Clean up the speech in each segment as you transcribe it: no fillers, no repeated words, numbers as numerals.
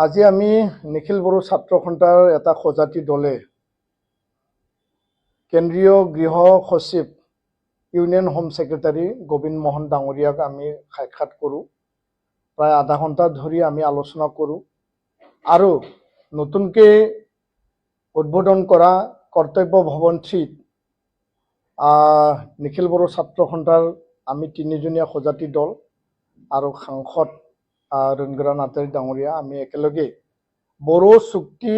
আজি আমি নিখিল বড়ো ছাত্ৰ সন্থাৰ এটা সজাতি দলে কেন্দ্ৰীয় গৃহ সচিব union home secretary Gobinda Mohan ডাঙৰীয়াক আমি সাক্ষাৎ কৰোঁ। প্ৰায় আধা ঘণ্টা ধৰি আমি আলোচনা কৰোঁ আৰু নতুনকৈ উদ্বোধন কৰা কৰ্তব্য ভৱন 3 নিখিল বড়ো ছাত্ৰ সন্থাৰ আমি তিনিজনীয়া সজাতি দল আৰু সাংসদ ৰঞ্জৰা নাৰ্জাৰী ডাঙৰীয়া আমি একেলগে বড়ো চুক্তি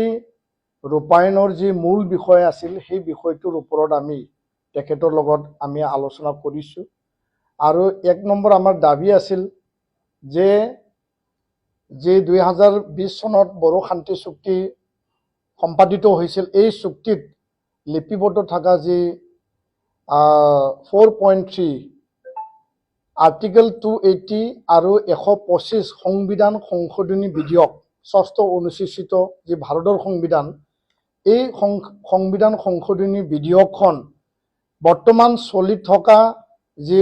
ৰূপায়ণৰ যি মূল বিষয় আছিল সেই বিষয়টোৰ ওপৰত আমি তেখেতৰ লগত আমি আলোচনা কৰিছোঁ। আৰু 1 নম্বৰ আমাৰ দাবী আছিল যে 2020 চনত বড়ো শান্তি চুক্তি সম্পাদিত হৈছিল, এই চুক্তিত লিপিবদ্ধ থকা যি 4.3 আৰ্টিকেল 280 আৰু 125 সংবিধান সংশোধনী বিধেয়ক 6ষ্ঠ অনুসূচিত যি ভাৰতৰ সংবিধান, এই সংবিধান সংশোধনী বিধেয়কখন বৰ্তমান চলি থকা যি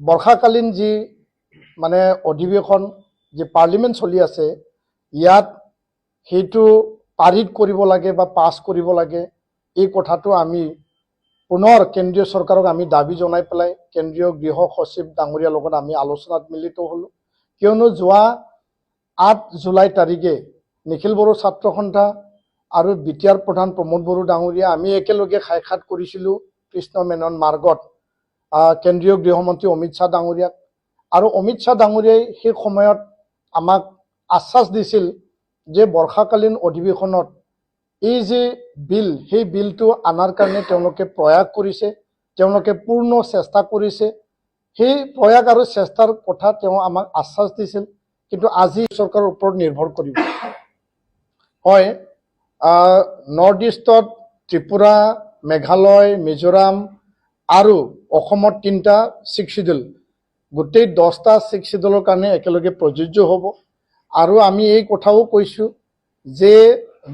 বৰ্ষাকালীন যি মানে অধিৱেশন যি পাৰ্লিমেণ্ট চলি আছে, ইয়াত সেইটো পাৰিত কৰিব লাগে বা পাছ কৰিব লাগে। এই কথাটো আমি পুনৰ কেন্দ্ৰীয় চৰকাৰক আমি দাবী জনাই পেলাই কেন্দ্ৰীয় গৃহ সচিব ডাঙৰীয়াৰ লগত আমি আলোচনাত মিলিত হ'লোঁ। কিয়নো যোৱা 8 জুলাই তাৰিখে নিখিল বড়ো ছাত্ৰ সন্থা আৰু বিটিআৰ প্ৰধান প্ৰমোদ বড়ো ডাঙৰীয়া আমি একেলগে সাক্ষাৎ কৰিছিলোঁ কৃষ্ণ মেনন মাৰ্গত কেন্দ্ৰীয় গৃহমন্ত্ৰী অমিত শ্বাহ ডাঙৰীয়াক। আৰু অমিত শ্বাহ ডাঙৰীয়াই সেই সময়ত আমাক আশ্বাস দিছিল যে বৰ্ষাকালীন অধিৱেশনত এই যে বিল, সেই বিলটো আনাৰ কাৰণে তেওঁলোকে প্ৰয়াস কৰিছে, তেওঁলোকে পূৰ্ণ চেষ্টা কৰিছে। সেই প্ৰয়াস আৰু চেষ্টাৰ কথা তেওঁ আমাক আশ্বাস দিছিল। কিন্তু আজি চৰকাৰৰ ওপৰত নিৰ্ভৰ কৰিব। হয়, নৰ্থ ইষ্টত ত্ৰিপুৰা, মেঘালয়, মিজোৰাম আৰু অসমত 3টা 6 শিডিউল, গোটেই 10টা 6 শিডিউলৰ কাৰণে একেলগে প্ৰযোজ্য হ'ব। আৰু আমি এই কথাও কৈছোঁ যে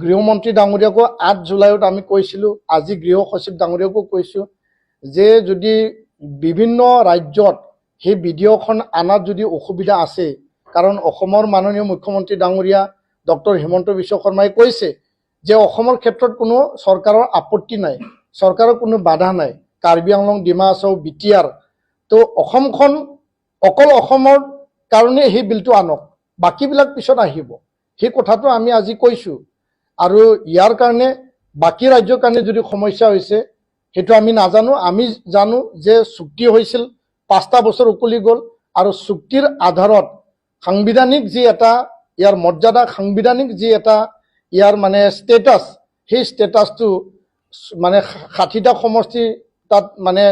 গৃহমন্ত্ৰী ডাঙৰীয়াকো 8 জুলাইত আমি কৈছিলোঁ, আজি গৃহ সচিব ডাঙৰীয়াকো কৈছোঁ যে যদি বিভিন্ন ৰাজ্যত সেই বিধেয়কখন আনাত যদি অসুবিধা আছে, কাৰণ অসমৰ মাননীয় মুখ্যমন্ত্ৰী ডাঙৰীয়া ডক্টৰ হিমন্ত বিশ্ব শৰ্মাই কৈছে যে অসমৰ ক্ষেত্ৰত কোনো চৰকাৰৰ আপত্তি নাই, চৰকাৰৰ কোনো বাধা নাই, কাৰ্বি আংলং, ডিমা হাছাও, বিটিআৰ, তো অসমখন অকল অসমৰ কাৰণে সেই বিলটো আনক, বাকীবিলাক পিছত আহিব। সেই কথাটো আমি আজি কৈছোঁ। আৰু ইয়াৰ কাৰণে বাকী ৰাজ্যৰ কাৰণে যদি সমস্যা হৈছে সেইটো আমি নাজানো। আমি জানো যে চুক্তি হৈছিল, 5টা বছৰ উকলি গ'ল আৰু চুক্তিৰ আধাৰত সাংবিধানিক যি এটা ইয়াৰ মৰ্যাদা, সাংবিধানিক যি এটা ইয়াৰ মানে ষ্টেটাছ, সেই ষ্টেটাছটো মানে 60টা সমষ্টি তাত মানে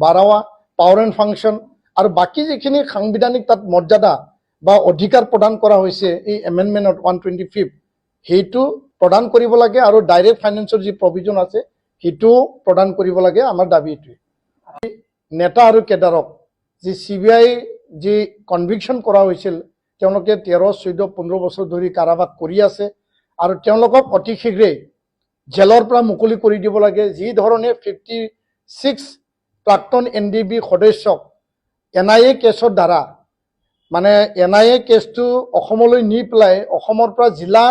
বাঢ়োৱা, পাৱাৰ এণ্ড ফাংচন আৰু বাকী যিখিনি সাংবিধানিক তাত মৰ্যাদা বা অধিকাৰ প্ৰদান কৰা হৈছে এই এমেণ্ডমেণ্টত 125, সেইটো প্ৰদান কৰিব লাগে। আৰু ডাইৰেক্ট ফাইনেন্সৰ যি প্ৰভিজন আছে সেইটো প্ৰদান কৰিব লাগে। আমাৰ দাবী এইটোৱে। নেতা আৰু কেডাৰক যি CBI যি কনভিকশ্যন কৰা হৈছিল, তেওঁলোকে 13, 14, 15 বছৰ ধৰি কাৰাবাস কৰি আছে আৰু তেওঁলোকক অতি শীঘ্ৰেই জেলৰ পৰা মুকলি কৰি দিব লাগে। যি ধৰণে 56 প্ৰাক্তন NDB সদস্যক NIA কেছৰ দ্বাৰা মানে NIA কেছটো অসমলৈ নি পেলাই, অসমৰ পৰা জিলা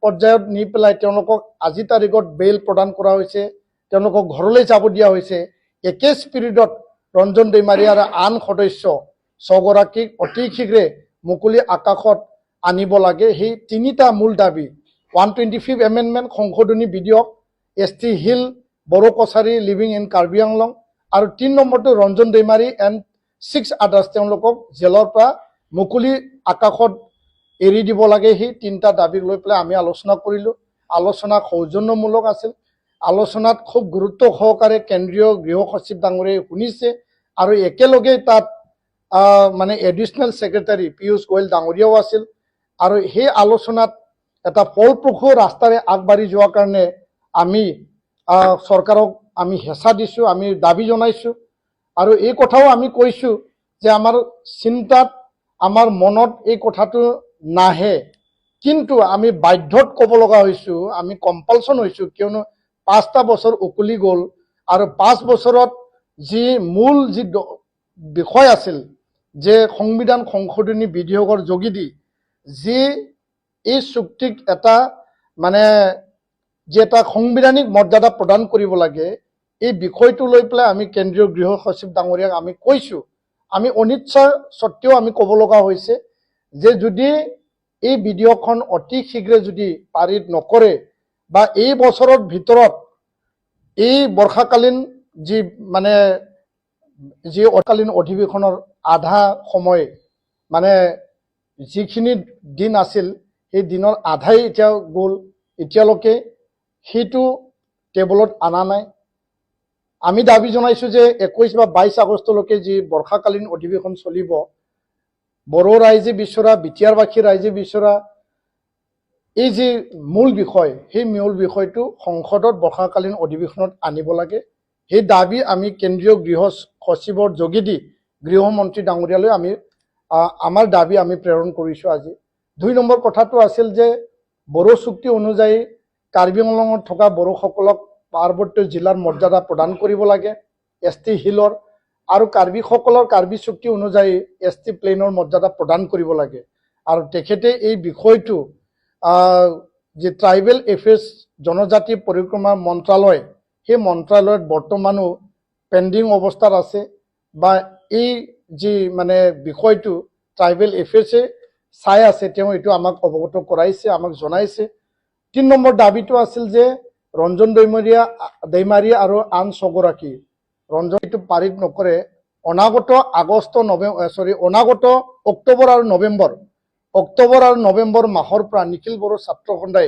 পৰ্যায়ত নি পেলাই তেওঁলোকক আজি তাৰিখত বেইল প্ৰদান কৰা হৈছে, তেওঁলোকক ঘৰলৈ যাব দিয়া হৈছে। একে স্পিৰিটত ৰঞ্জন দৈমাৰী আৰু আন সদস্য 6 গৰাকীক অতি শীঘ্ৰে মুকলি আকাশত আনিব লাগে। সেই 3টা মূল দাবী, 125 এমেণ্ডমেণ্ট সংশোধনী বিধেয়ক, ST hill Bodo Kachari living in Karbi Anglong, আৰু 3 নম্বৰটো ৰঞ্জন দৈমাৰী এণ্ড 6 আদাৰ্ছ, তেওঁলোকক জেলৰ পৰা মুকলি আকাশত এৰি দিব লাগে। সেই 3টা দাবীক লৈ পেলাই আমি আলোচনা কৰিলোঁ। আলোচনা সৌজন্যমূলক আছিল। আলোচনাত খুব গুৰুত্ব সহকাৰে কেন্দ্ৰীয় গৃহ সচিব ডাঙৰীয়াই শুনিছে আৰু একেলগে তাত মানে এডিশ্যনেল ছেক্ৰেটাৰী পীয়ুষ গোৱেল ডাঙৰীয়াও আছিল। আৰু সেই আলোচনাত এটা ফলপ্ৰসূ ৰাস্তাৰে আগবাঢ়ি যোৱাৰ কাৰণে আমি চৰকাৰক আমি হেঁচা দিছোঁ, আমি দাবী জনাইছোঁ। আৰু এই কথাও আমি কৈছোঁ যে আমাৰ চিন্তাত, আমাৰ মনত এই কথাটো নাহে, কিন্তু আমি বাধ্যত ক'ব লগা হৈছোঁ, আমি কম্পালচন হৈছোঁ। কিয়নো 5টা বছৰ উকলি গ'ল আৰু 5 বছৰত যি মূল যি বিষয় আছিল যে সংবিধান সংশোধনী বিধেয়কৰ যোগেদি যি এই চুক্তিক এটা মানে যে এটা সাংবিধানিক মৰ্যাদা প্ৰদান কৰিব লাগে, এই বিষয়টো লৈ পেলাই আমি কেন্দ্ৰীয় গৃহ সচিব ডাঙৰীয়াক আমি কৈছোঁ। আমি অনিচ্ছা সত্ত্বেও আমি ক'ব লগা হৈছে যে যদি এই বিধেয়কখন অতি শীঘ্ৰে যদি পাৰিত নকৰে বা এই বছৰৰ ভিতৰত এই বৰ্ষাকালীন যি মানে যি অকালীন অধিৱেশনৰ আধা সময় মানে যিখিনি দিন আছিল সেই দিনৰ আধাই এতিয়া গ'ল, এতিয়ালৈকে সেইটো টেবুলত অনা নাই। আমি দাবী জনাইছোঁ যে 21 বা 22 আগষ্টলৈকে যি বৰ্ষাকালীন অধিৱেশন চলিব, বড়ো ৰাইজে বিচৰা, বিটিয়াৰবাসী ৰাইজে বিচৰা এই যি মূল বিষয়, সেই মূল বিষয়টো সংসদত বৰ্ষাকালীন অধিৱেশনত আনিব লাগে। সেই দাবী আমি কেন্দ্ৰীয় গৃহ সচিবৰ যোগেদি গৃহমন্ত্ৰী ডাঙৰীয়ালৈ আমি আমাৰ দাবী আমি প্ৰেৰণ কৰিছোঁ আজি। 2 নম্বৰ কথাটো আছিল যে বড়ো চুক্তি অনুযায়ী কাৰ্বি আংলঙত থকা বড়োসকলক পাৰ্বত্য জিলাৰ মৰ্যাদা প্ৰদান কৰিব লাগে, ST হিলৰ, আৰু কাৰ্বিসকলৰ কাৰ্বি চুক্তি অনুযায়ী ST প্লেনৰ মৰ্যাদা প্ৰদান কৰিব লাগে। আৰু তেখেতে এই বিষয়টো যে ট্ৰাইবেল এফেয়াৰ্ছ জনজাতি পৰিক্ৰমা মন্ত্ৰালয়, সেই মন্ত্ৰালয়ত বৰ্তমানো পেণ্ডিং অৱস্থাত আছে বা এই যি মানে বিষয়টো ট্ৰাইবেল এফেয়াৰ্ছে চাই আছে, তেওঁ এইটো আমাক অৱগত কৰাইছে, আমাক জনাইছে। 3 নম্বৰ দাবীটো আছিল যে ৰঞ্জন দৈমাৰী আৰু আন 6 গৰাকী ৰঞ্জন এইটো পাৰিত নকৰে, অনাগত অক্টোবৰ আৰু নৱেম্বৰ মাহৰ পৰা নিখিল বড়ো ছাত্ৰ সন্থাই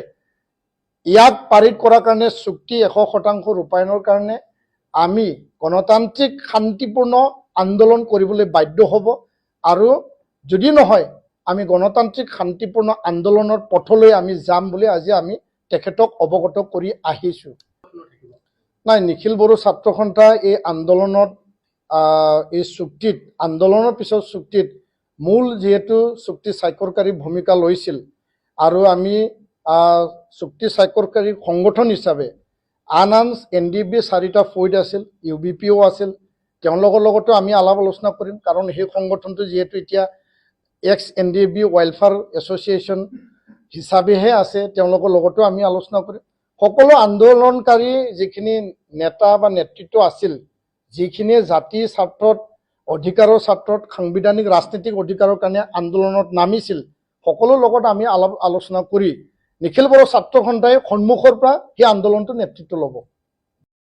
ইয়াক পাৰিত কৰাৰ কাৰণে চুক্তি 100% ৰূপায়ণৰ কাৰণে আমি গণতান্ত্ৰিক শান্তিপূৰ্ণ আন্দোলন কৰিবলৈ বাধ্য হ'ব। আৰু যদি নহয় আমি গণতান্ত্ৰিক শান্তিপূৰ্ণ আন্দোলনৰ পথলৈ আমি যাম বুলি আজি আমি তেখেতক অৱগত কৰি আহিছোঁ। নাই, নিখিল বড়ো ছাত্ৰ সন্থা এই আন্দোলনত এই চুক্তিত আন্দোলনৰ পিছত চুক্তিত মূল যিহেতু চুক্তি স্বাক্ষৰকাৰী ভূমিকা লৈছিল আৰু আমি চুক্তি স্বাক্ষৰকাৰী সংগঠন হিচাপে আন NDB 4টা ফৈদ আছিল, UBPও আছিল, তেওঁলোকৰ লগতো আমি আলাপ আলোচনা কৰিম। কাৰণ সেই সংগঠনটো যিহেতু এতিয়া ex-NDB ৱেলফেয়াৰ এছ'চিয়েশ্যন হিচাপেহে আছে, তেওঁলোকৰ লগতো আমি আলোচনা কৰিম। সকলো আন্দোলনকাৰী যিখিনি নেতা বা নেতৃত্ব আছিল, যিখিনিয়ে জাতি স্বাৰ্থত, অধিকাৰৰ স্বাৰ্থত, সাংবিধানিক ৰাজনীতিক অধিকাৰৰ কাৰণে আন্দোলনত নামিছিল, সকলোৰ লগত আমি আলোচনা কৰি নিখিল বড়ো ছাত্ৰ সন্থাই সন্মুখৰ পৰা সেই আন্দোলনটো নেতৃত্ব ল'ব।